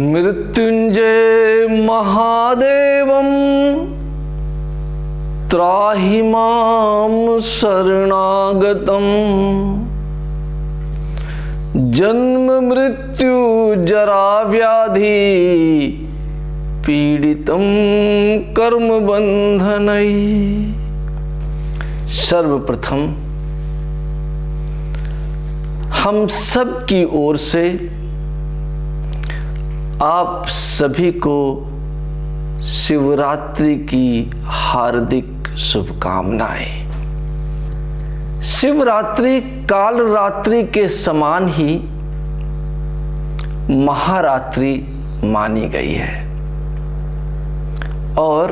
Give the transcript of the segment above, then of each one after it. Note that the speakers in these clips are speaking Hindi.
मृत्युंजय महादेवं त्राहि मां शरणागतम्। जन्म मृत्यु जरा व्याधि पीड़ितं कर्म बंधनै। सर्वप्रथम हम सब की ओर से आप सभी को शिवरात्रि की हार्दिक शुभकामनाएं। शिवरात्रि काल रात्रि के समान ही महारात्रि मानी गई है और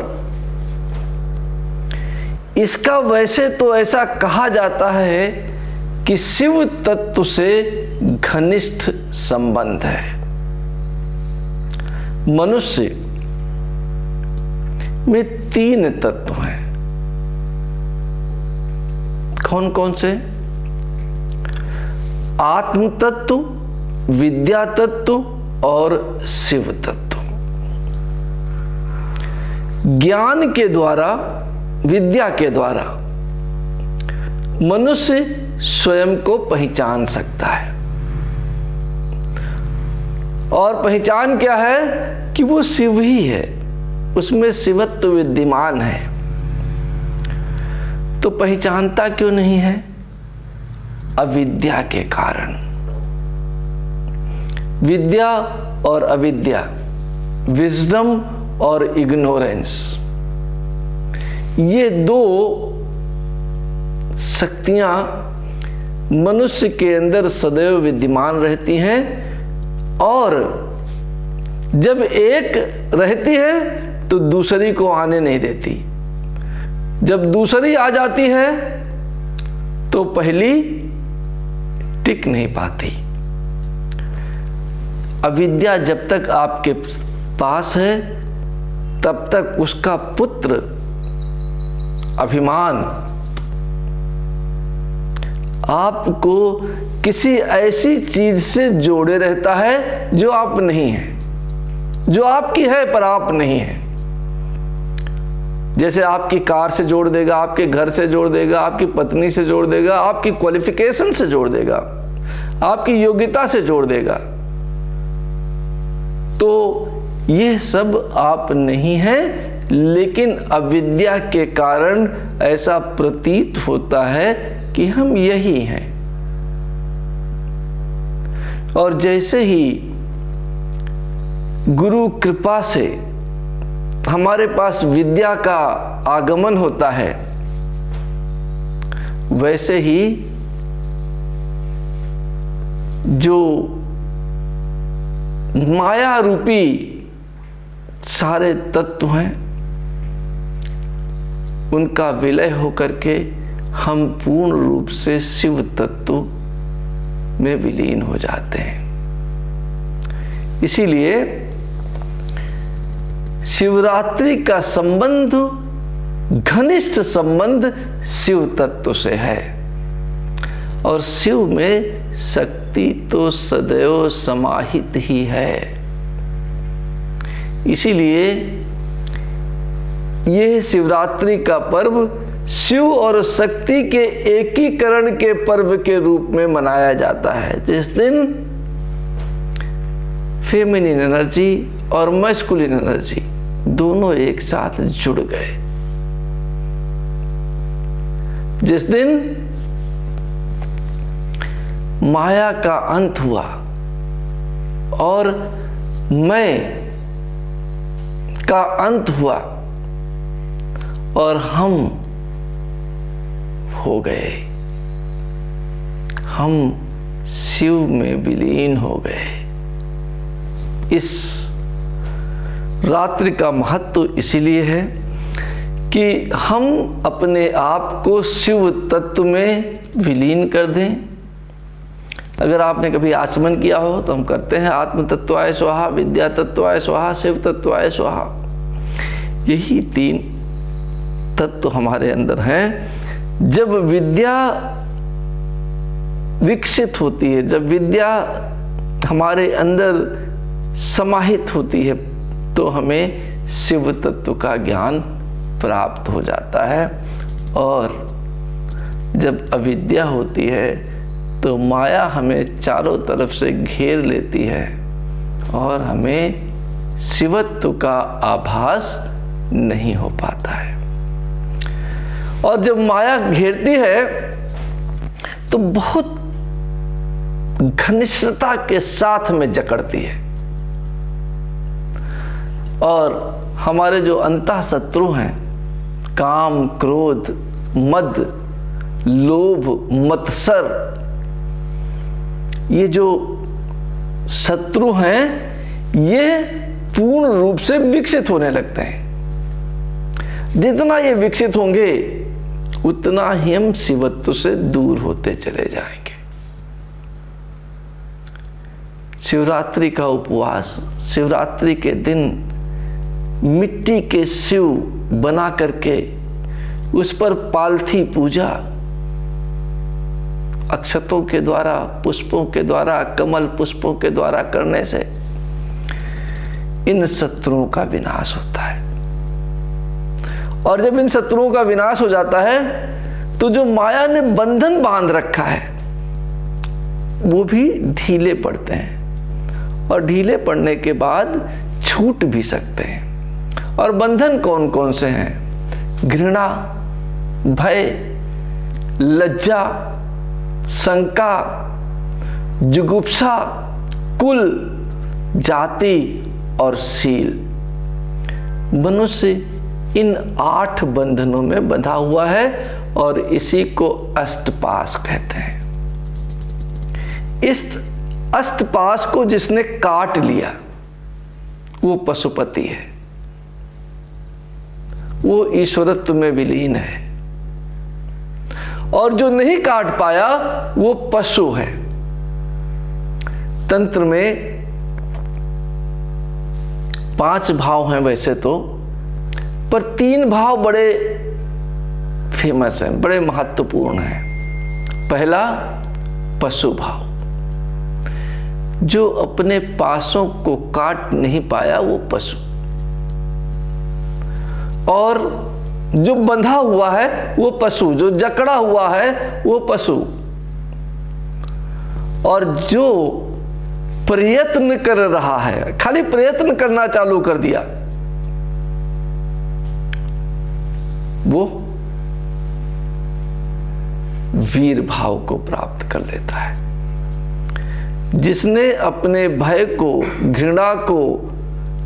इसका वैसे तो ऐसा कहा जाता है कि शिव तत्व से घनिष्ठ संबंध है। मनुष्य में 3 तत्व हैं। कौन कौन से? आत्म तत्व, विद्या तत्व और शिव तत्व। ज्ञान के द्वारा, विद्या के द्वारा मनुष्य स्वयं को पहचान सकता है। और पहचान क्या है कि वो शिव ही है, उसमें शिवत्व विद्यमान है। तो पहचानता क्यों नहीं है? अविद्या के कारण। विद्या और अविद्या, विजडम और इग्नोरेंस, ये 2 शक्तियां मनुष्य के अंदर सदैव विद्यमान रहती हैं और जब एक रहती है तो दूसरी को आने नहीं देती। जब दूसरी आ जाती है तो पहली टिक नहीं पाती। अविद्या जब तक आपके पास है तब तक उसका पुत्र अभिमान आपको किसी ऐसी चीज से जोड़े रहता है जो आप नहीं है, जो आपकी है पर आप नहीं है। जैसे आपकी कार से जोड़ देगा, आपके घर से जोड़ देगा, आपकी पत्नी से जोड़ देगा, आपकी क्वालिफिकेशन से जोड़ देगा, आपकी योग्यता से जोड़ देगा। तो ये सब आप नहीं हैं, लेकिन अविद्या के कारण ऐसा प्रतीत होता है कि हम यही हैं। और जैसे ही गुरु कृपा से हमारे पास विद्या का आगमन होता है, वैसे ही जो माया रूपी सारे तत्व हैं उनका विलय होकर के हम पूर्ण रूप से शिव तत्व में विलीन हो जाते हैं। इसीलिए शिवरात्रि का संबंध, घनिष्ठ संबंध शिव तत्व से है और शिव में शक्ति तो सदैव समाहित ही है। इसीलिए यह शिवरात्रि का पर्व शिव और शक्ति के एकीकरण के पर्व के रूप में मनाया जाता है, जिस दिन फेमिनिन एनर्जी और मैस्कुलिन एनर्जी दोनों एक साथ जुड़ गए। जिस दिन माया का अंत हुआ और मैं का अंत हुआ और हम हो गए, हम शिव में विलीन हो गए। इस रात्रि का महत्व इसीलिए है कि हम अपने आप को शिव तत्व में विलीन कर दें। अगर आपने कभी आचमन किया हो तो हम करते हैं आत्म तत्वाय स्वाहा, विद्या तत्वाय स्वाहा, शिव तत्वाय स्वाहा। यही 3 तत्व हमारे अंदर हैं। जब विद्या विकसित होती है, जब विद्या हमारे अंदर समाहित होती है तो हमें शिव तत्व का ज्ञान प्राप्त हो जाता है। और जब अविद्या होती है तो माया हमें चारों तरफ से घेर लेती है और हमें शिवत्व का आभास नहीं हो पाता है। और जब माया घेरती है तो बहुत घनिष्ठता के साथ में जकड़ती है और हमारे जो अंतः शत्रु हैं, काम, क्रोध, मद, लोभ, मत्सर, ये जो शत्रु हैं ये पूर्ण रूप से विकसित होने लगते हैं। जितना ये विकसित होंगे उतना ही हम शिवत्व से दूर होते चले जाएंगे। शिवरात्रि का उपवास, शिवरात्रि के दिन मिट्टी के शिव बना करके उस पर पालथी पूजा अक्षतों के द्वारा, पुष्पों के द्वारा, कमल पुष्पों के द्वारा करने से इन शत्रुओं का विनाश होता है। और जब इन शत्रुओं का विनाश हो जाता है तो जो माया ने बंधन बांध रखा है वो भी ढीले पड़ते हैं और ढीले पड़ने के बाद छूट भी सकते हैं। और बंधन कौन कौन से हैं? घृणा, भय, लज्जा, शंका, जुगुप्सा, कुल, जाति और शील। मनुष्य इन 8 बंधनों में बंधा हुआ है और इसी को अष्टपाश कहते हैं। इस अष्टपाश को जिसने काट लिया वो पशुपति है, वो ईश्वरत्व में विलीन है। और जो नहीं काट पाया वो पशु है। तंत्र में 5 भाव हैं वैसे तो, पर 3 भाव बड़े फेमस हैं, बड़े महत्वपूर्ण हैं। पहला पशु भाव, जो अपने पासों को काट नहीं पाया वो पशु। और जो बंधा हुआ है वो पशु, जो जकड़ा हुआ है वो पशु। और जो प्रयत्न कर रहा है, खाली प्रयत्न करना चालू कर दिया, वो वीर भाव को प्राप्त कर लेता है। जिसने अपने भय को, घृणा को,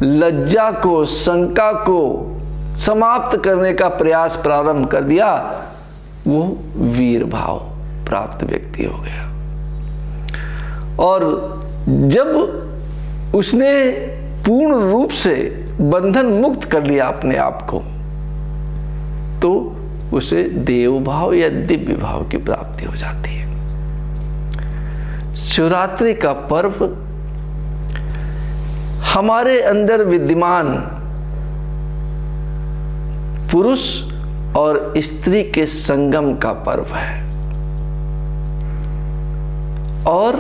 लज्जा को, शंका को समाप्त करने का प्रयास प्रारंभ कर दिया, वो वीर भाव प्राप्त व्यक्ति हो गया। और जब उसने पूर्ण रूप से बंधन मुक्त कर लिया अपने आप को, तो उसे देव भाव या दिव्य भाव की प्राप्ति हो जाती है। शिवरात्रि का पर्व हमारे अंदर विद्यमान पुरुष और स्त्री के संगम का पर्व है। और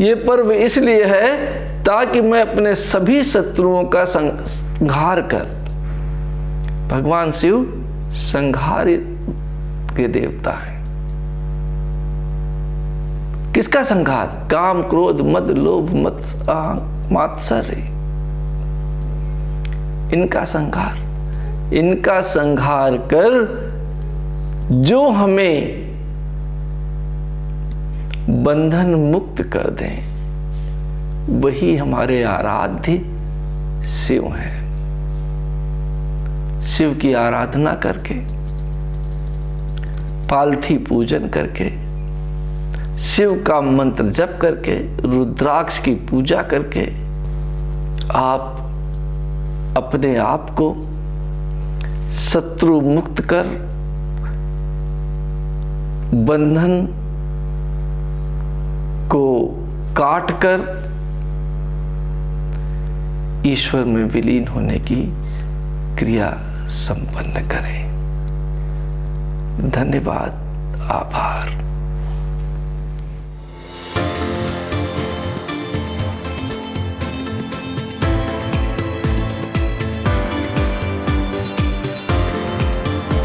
ये पर्व इसलिए है ताकि मैं अपने सभी शत्रुओं का संहार कर, भगवान शिव संहार के देवता हैं। किसका संहार? काम, क्रोध, मद, लोभ, मात्सर्य, इनका संहार। इनका संहार कर जो हमें बंधन मुक्त कर दें, वही हमारे आराध्य शिव हैं। शिव की आराधना करके, पालथी पूजन करके, शिव का मंत्र जप करके, रुद्राक्ष की पूजा करके आप अपने आप को शत्रु मुक्त कर, बंधन को काट कर ईश्वर में विलीन होने की क्रिया संपन्न करें। धन्यवाद, आभार।